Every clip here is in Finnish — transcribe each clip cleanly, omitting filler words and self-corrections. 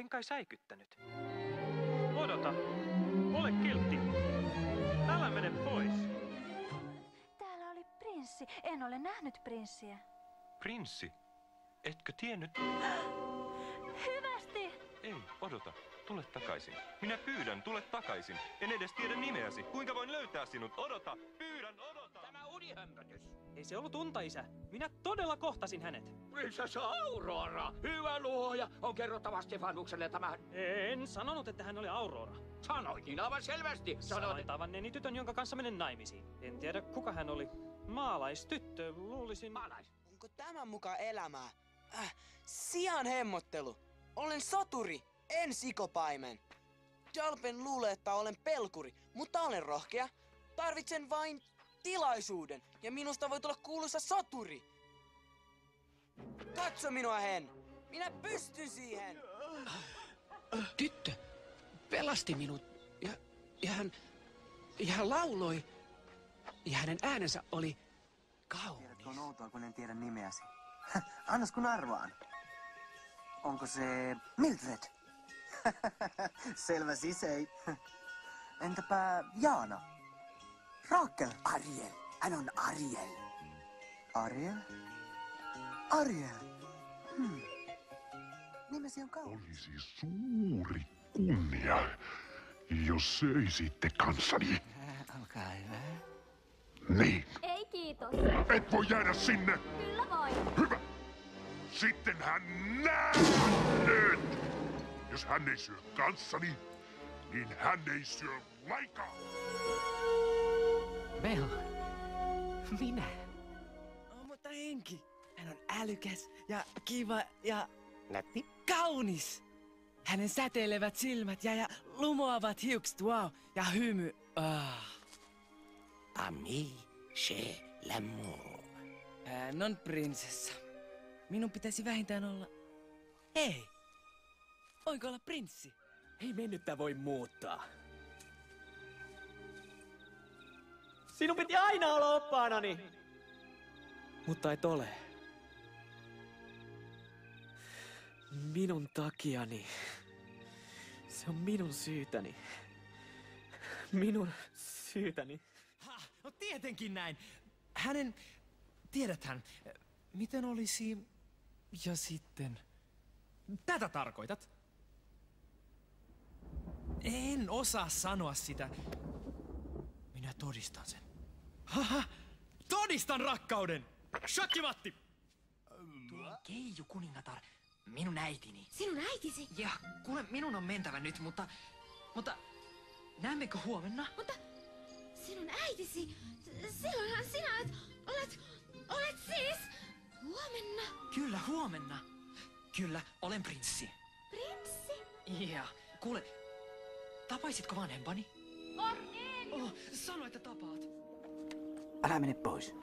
en kai säikyttänyt. Odota. Ole kiltti. Älä mene pois. Täällä oli prinssi. En ole nähnyt prinssiä. Prinssi? Etkö tiennyt? Hyvästi! Ei, odota. Tule takaisin. Minä pyydän, tule takaisin. En edes tiedä nimeäsi. Kuinka voin löytää sinut? Odota! Pyydän, odota! Tämä unihömpötys. Ei se ollut unta, isä. Minä todella kohtasin hänet. Prinsessa Aurora, hyvä luoja, on kerrottava Stefanukselle tämä. En sanonut, että hän oli Aurora. Sanoit niin aivan selvästi. Sanoin tavanneeni tytön, jonka kanssa menen naimisiin. En tiedä, kuka hän oli. Maalaistyttö, luulisin. Onko tämän mukaan elämää? Sian hemmottelu. Olen soturi, en sikopaimen. Dalpen luulee, että olen pelkuri, mutta olen rohkea. Tarvitsen vain tilaisuuden, ja minusta voi tulla kuuluisa soturi. Katso minua, Hen. Minä pystyn siihen. Tyttö pelasti minut ja hän lauloi ja hänen äänensä oli kaunis. Tiedätkö, on outoa, kun en tiedä nimeäsi. Annas kun arvaan. Onko se Mildred? Selvä sisei. Entäpä Jaana? Raakel? Ariel. Hän on Ariel. Ariel? Ariel. Nimesi on kaunis. Olisi suuri kunnia, jos söisitte kanssani. Olkaa hyvä. Niin. Ei kiitos. Et voi jäädä sinne. Kyllä voi. Hyvä. Sitten hän näet. Jos hän ei syö kanssani, niin hän ei syö lainkaan. Bell. Minä. Mutta Henki. Hän on älykäs ja kiva ja nätti. Kaunis. Hänen säteilevät silmät ja lumoavat hiukset, wow. Ja hymy. Ami, c'est l'amour. Hän on prinsessa. Minun pitäisi vähintään olla... Hei! Voinko olla prinssi? Ei mennyttä voi muuttaa. Sinun piti aina olla oppaanani. Mutta et ole. Minun takiani. Se on minun syytäni. Minun syytäni. No tietenkin näin. Hänen... Tiedäthän, miten olisi... Ja sitten... Tätä tarkoitat? En osaa sanoa sitä. Minä todistan sen. Haha! Todistan rakkauden! Shakkimatti! Tuo Keiju kuningatar, minun äitini. Sinun äitisi? Ja kuule, minun on mentävä nyt, mutta näemmekö huomenna? Mutta sinun äitisi, silloinhan sinä olet siis huomenna. Kyllä, huomenna. Kyllä, olen prinssi. Prinssi? Ja, kuule, tapaisitko vanhempani? En. Oh, sano, että tapaat. Älä mene pois.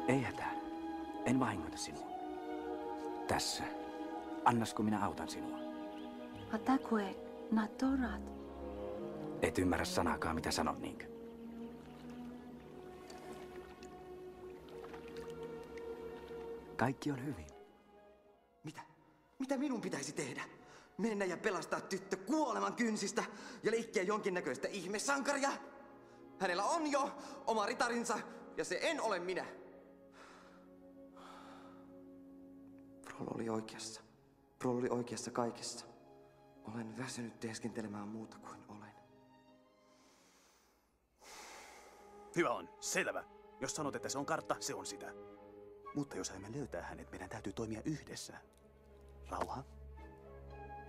Ei hätää. En vahingoita sinua. Tässä. Annasko minä autan sinua? Atakue natorat. Et ymmärrä sanaakaan, mitä sanon, niinkö? Kaikki on hyvin. Mitä? Mitä minun pitäisi tehdä? Mennä ja pelastaa tyttö kuoleman kynsistä ja leikkiä jonkinnäköistä ihmesankaria? Hänellä on jo oma ritarinsa ja se en ole minä. Froll oli oikeassa. Froll oli oikeassa kaikessa. Olen väsynyt teeskentelemään muuta kuin olen. Hyvä on, selvä. Jos sanot, että se on kartta, se on sitä. Mutta jos emme löytää hänet, meidän täytyy toimia yhdessä. Rauha?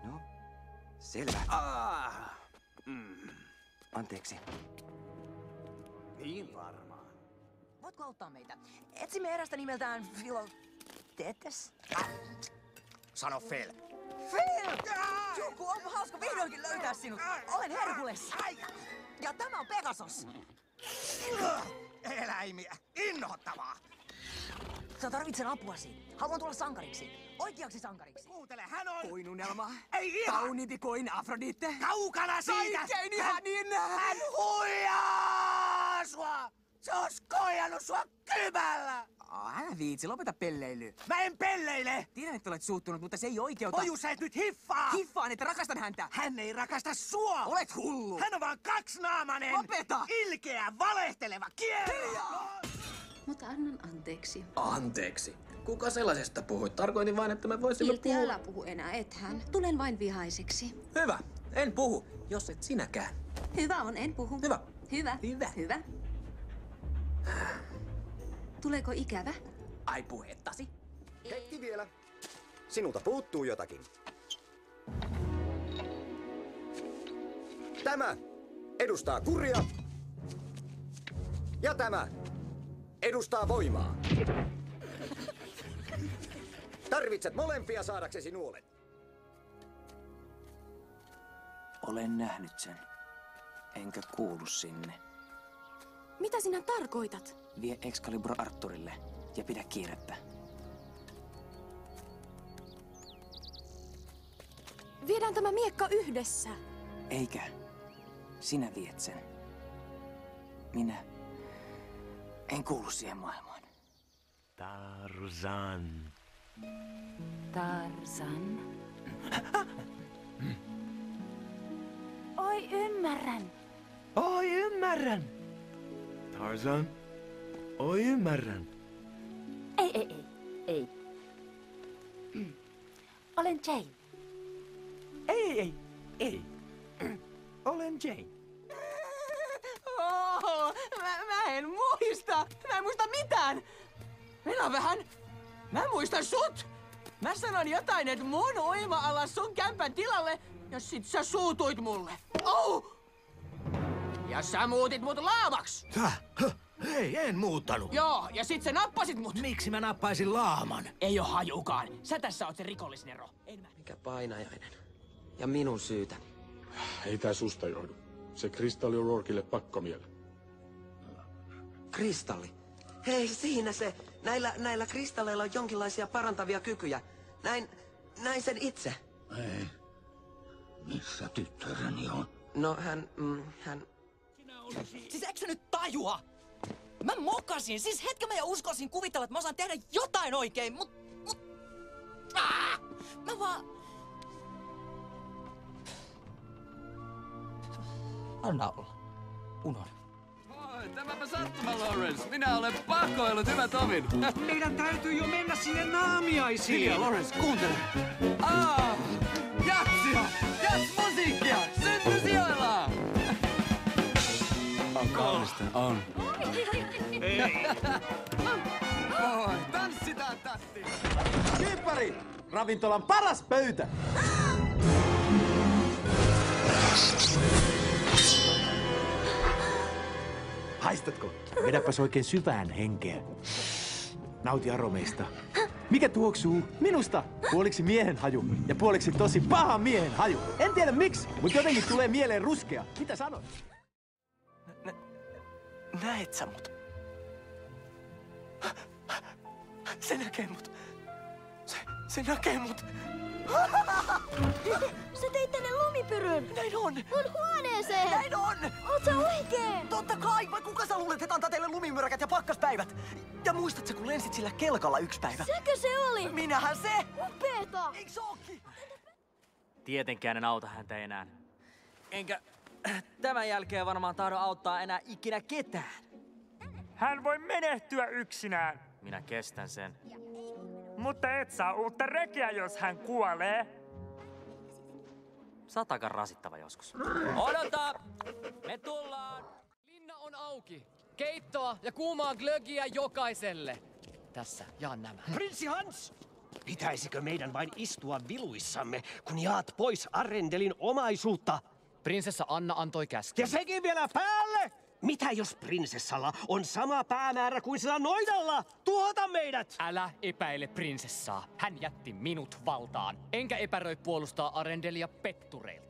No, selvä. Anteeksi. Niin varmaan. Voitko auttaa meitä? Etsimme erästä nimeltään Filotetes. Sano Fel. Phil! Joku, onpa hauska vihdoinkin löytää sinut. Olen Herkules. Ja tämä on Pegasus. Eläimiä. Innoittavaa. Sä tarvitsen apuasi. Haluan tulla sankariksi. Oikeaksi sankariksi. Kuuntele, hän on... Koinunelma. Ei ihan... Kauniimpi kuin Afrodite. Kaukana siitä! Kaikkein ihanin! Hän huijaa sua! Se on skoijannut sua kymällä! viitsi, lopeta pelleily. Mä en pelleile! Tiedän, että olet suuttunut, mutta se ei oikeuta. Oju, sä et nyt hiffaa! Hiffaan, että rakastan häntä. Hän ei rakasta sua! Olet hullu. Hän on vaan kaksinaamainen! Lopeta! Ilkeä, valehteleva, Mutta annan anteeksi. Anteeksi. Kuka sellaisesta puhuit? Tarkoitin vain, että me voisimme Ilti, älä puhu enää, ethän. Tulen vain vihaiseksi. Hyvä. En puhu, jos et sinäkään. Hyvä on, en puhu. Hyvä. Hyvä. Hyvä. Hyvä. Tuleeko ikävä? Ai puhettasi? Hetki vielä. Sinulta puuttuu jotakin. Tämä edustaa kuria. Ja tämä edustaa voimaa. Tarvitset molempia saadaksesi nuolen. Olen nähnyt sen. Enkä kuulu sinne. Mitä sinä tarkoitat? Vie Excalibur Arthurille ja pidä kiirettä. Viedään tämä miekka yhdessä. Eikä. Sinä viet sen. Minä en kuulu siihen maailmaan. Tarzan. Tarzan. Oi, ymmärrän. Oi, ymmärrän. Tarzan. Oi, ymmärrän. Ei. Olen Jane. Ei. Olen Jane. Mä en muista! Mä en muista mitään! Mennään vähän! Mä muistan sut! Mä sanoin jotain, että mun uima-ala sun kämpän tilalle, ja sit sä suutuit mulle. Oh! Ja sä muutit mut laamaksi! Hei, en muuttanut. Joo, ja sit sä nappasit mut! Miksi mä nappaisin laaman? Ei oo hajukaan. Sä tässä oot se rikollisnero. Mikä painajainen. Ja minun syytä. Ei tää susta johdu. Se kristalli on Rourkelle pakkomielle. Kristalli. Hei, siinä se. Näillä kristalleilla on jonkinlaisia parantavia kykyjä. Näin sen itse. Ei. Missä tyttäreni on? No, hän... Siis eikö sä nyt tajua? Mä mokasin, siis hetken mä jo uskalsin kuvitella, että mä osaan tehdä jotain oikein, mut... Mä vaan... Anna olla. Unohda. Oi, tämäpä sattuma, Lawrence. Minä olen pakoillut, hyvä Tomin. Meidän täytyy jo mennä sinne naamiaisiin. Hiljaa, Lawrence, kuuntele. Jatsia! Jats-musiikkia! Syntysijoilla! On kaunista. On. Ei. Oi, tanssitaan, tatti! Kyyppäri! Ravintolan paras pöytä! Haistatko? Vedäpäs oikein syvään henkeä. Nauti aromeista. Mikä tuoksuu? Minusta! Puoliksi miehen haju ja puoliksi tosi paha miehen haju. En tiedä miksi, mutta jotenkin tulee mieleen ruskea. Mitä sanoit? Näet sä mut? Se näkee mut. Se näkee mut. Sä teit tänne lumipyryn! Näin on! Mun huoneeseen! Näin on! Oot sä oikein? Totta kai! Vai kuka sä luulet, että antaa teille lumimyräkät ja pakkaspäivät? Ja muistat sä, kun lensit sillä kelkalla yksi päivä? Sekö se oli? Minähän se! Upeeta! Eiks ookin? Tietenkään en auta häntä enää. Enkä tämän jälkeen varmaan tahdo auttaa enää ikinä ketään. Hän voi menehtyä yksinään. Minä kestän sen. Mutta et saa uutta rekeä, jos hän kuolee. Satakan rasittava joskus. Odota! Me tullaan! Linna on auki. Keittoa ja kuumaa glögiä jokaiselle. Tässä, jaan nämä. Prinssi Hans! Pitäisikö meidän vain istua viluissamme, kun jaat pois Arendelin omaisuutta? Prinsessa Anna antoi käskyn. Ja sekin vielä päälle! Mitä jos prinsessalla on sama päämäärä kuin sillä noidalla? Tuhota meidät! Älä epäile prinsessaa. Hän jätti minut valtaan. Enkä epäröi puolustaa Arendelia pettureilta.